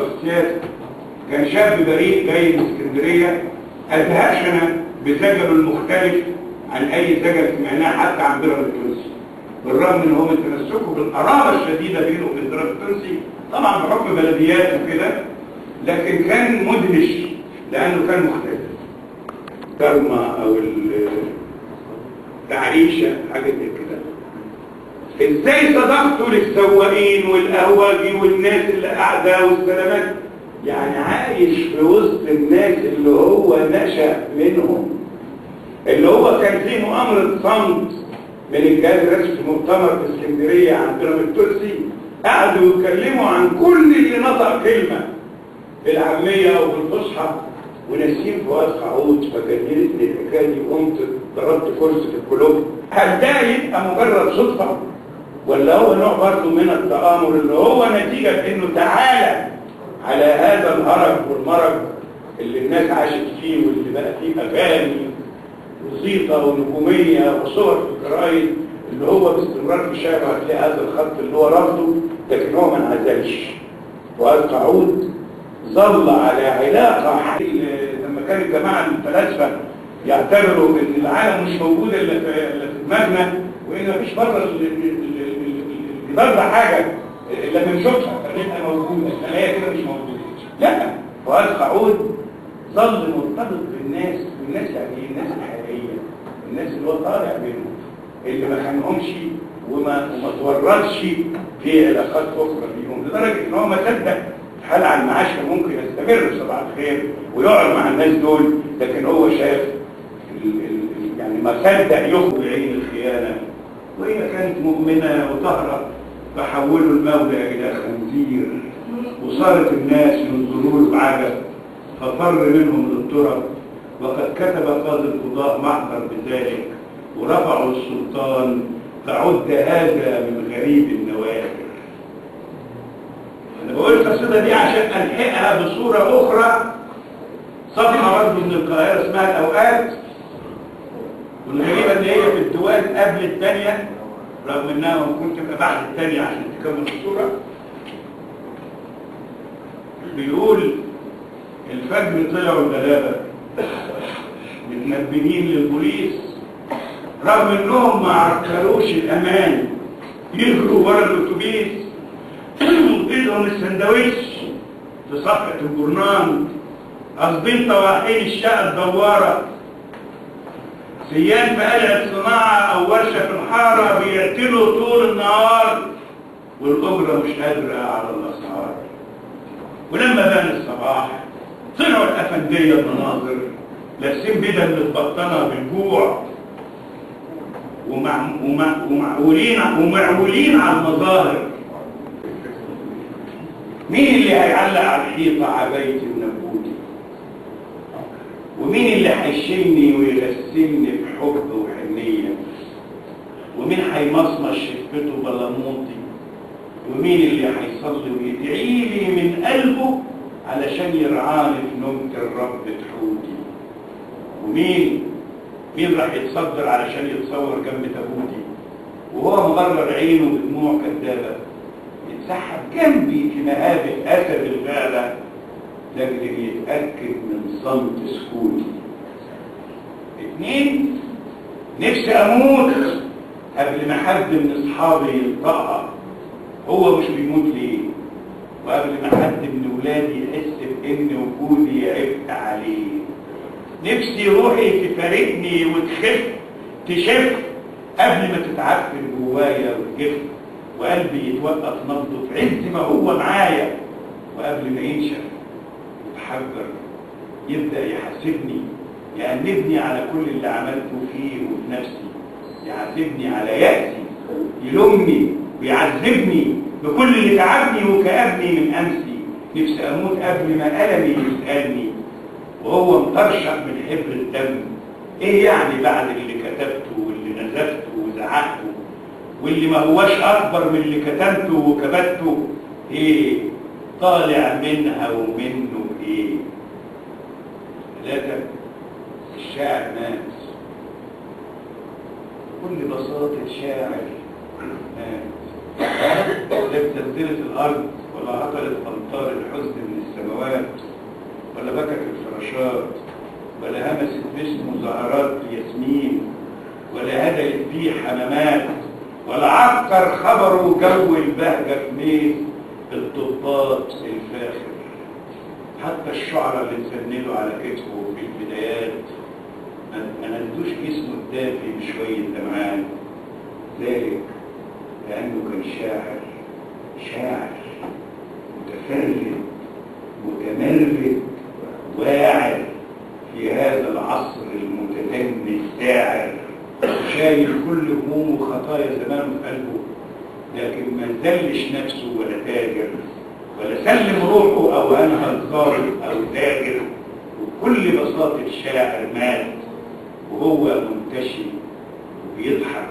السياسة كان شاب بريء جاي من اسكندرية أدهشنا بزجله المختلف عن أي زجل سمعناه حتى عن بيراميدز التونسي، بالرغم إن هو من تمسكه بالقرابة الشديدة بينه وبين بيراميدز التونسي طبعا بحكم بلديات وكده، لكن كان مدهش لأنه كان مختلف. كرمة أو التعريشة حاجة زي كده. ازاي صدقته للسواقين والقهوجي والناس اللي قاعده والسلامات، يعني عايش في وسط الناس اللي هو نشأ منهم، اللي هو كان فيه مؤامرة صمت من الجهاز الرسمي في مؤتمر في اسكندريه عن بيراميدز التونسي، قعدوا يتكلموا عن كل اللي نطق كلمه بالعاميه او بالفصحى وناسين فؤاد قعود، فجننتني الحكايه دي وقمت ضربت كرسي في الكلوب. هل ده يبقى مجرد صدفه؟ ولا هو نوع برضه من التآمر اللي هو نتيجة انه تعالى على هذا الهرج والمرج اللي الناس عاشت فيه واللي بقى فيه اغاني وصيطة ونجومية وصور في الجرايد، اللي هو باستمرار في شارع هتلاقي هذا الخط اللي هو رفضه، لكن هو ما انعزلش. وقال قعود ظل على علاقة لما كان الجماعة الفلاسفة يعتبروا ان العالم مش موجود الا في دماغنا، وان مفيش بره برضه حاجة اللي بنشوفها خليتها موجودة، أنا هي كده مش موجودة. لا، فؤاد قعود ظل مرتبط بالناس، والناس يعني الناس الحقيقية، الناس اللي هو طالع منهم، اللي ما خانهمش وما تورطش في علاقات أخرى بيهم، لدرجة إن هو ما صدق حال على المعاش كان ممكن يستمر في صباح الخير ويقعد مع الناس دول، لكن هو شاف يعني ما صدق يخرج عين الخيانة، وهي كانت مؤمنة وطهرة، فحولوا المولى إلى خنزير، وصارت الناس ينظروا له بعجب، ففر منهم للتراب، وقد كتب قاضي القضاء محضر بذلك ورفعوا السلطان، فعد هذا من غريب النوادر. أنا بقول القصيدة دي عشان ألحقها بصورة أخرى، صفحة برضه من القاهرة اسمها الأوقات، والغريبة إن هي في الدوال قبل الثانية، رغم انها ممكن تبقى بعد الثانية عشان تكمل الصورة. بيقول الفجر طلعوا الغلابة متنبهين للبوليس، رغم انهم ما عركروش الامان، يجروا ورا الاتوبيس ايدهم السندوتش في صفحة الجورنال، قاصدين طواحين الشقة الدوارة، سيان في قلعة صناعة أو ورشة في الحارة بيقتلوا طول النهار والأجرة مش قادرة على الأسعار. ولما بان الصباح طلعوا الأفندية المناظر لابسين بدل متبطنة بالجوع ومعولين على المظاهر. مين اللي هيعلق على الحيطة عباية النبوتي؟ ومين اللي هيشيلني ويغسلني بحب وحنية؟ ومين هيمصمص شفته بلموطي؟ ومين اللي هيصلي ويدعيلي من قلبه علشان يرعاني في نومة الرب تحوتي؟ ومين راح يتصدر علشان يتصور جنب تابوتي وهو مغرر عينه بدموع كدابة، يتسحب جنبي في مهابة أسد الغابة لأجل يتأكد من صمت سكوتي. 2 نفسي أموت قبل ما حد من أصحابي ينطقها، هو مش بيموت ليه؟ وقبل ما حد من ولادي يحس بإن وجودي عبء عليه. نفسي روحي تفارقني تشف قبل ما تتعفن جوايا وتجف، وقلبي يتوقف نبضه في عز ما هو معايا، وقبل ما ينشف يتحجر يبدأ يحاسبني، يأنبني على كل اللي عملته فيه وفي نفسي، يعذبني على يأسي، يلومني ويعذبني بكل اللي تعبني وكأبني من أمسي. نفسي أموت قبل ما ألمي يسألني وهو مطرشق من حبر الدم. إيه يعني بعد اللي كتبته واللي نزفته وزعقته واللي ما هواش أكبر من اللي كتبته وكبته؟ إيه طالع منها ومنه إيه؟ 3 الشاعر مات. بكل بساطة الشاعر مات. لا بتزلزلة الأرض ولا ولا عطلت أمطار الحزن من السماوات، ولا بكت الفراشات، ولا همست باسمه زهرات ياسمين، ولا هدلت بيه حمامات، ولا عكر خبره جو البهجة في ميت الضباط الفاخر. حتى الشعراء اللي اتسندوا على كتفه في البدايات ما ندوش جسمه الدافي بشوية دمعات، ذلك لأنه كان شاعر متفرد متمرد واعر في هذا العصر المتدني الساعر، شايل كل همومه وخطايا زمانه في قلبه، لكن ما ذلش نفسه ولا تاجر ولا سلم روحه او انهى الظالم او تاجر. وبكل بساطه الشاعر مات وهو منتشي وبيضحك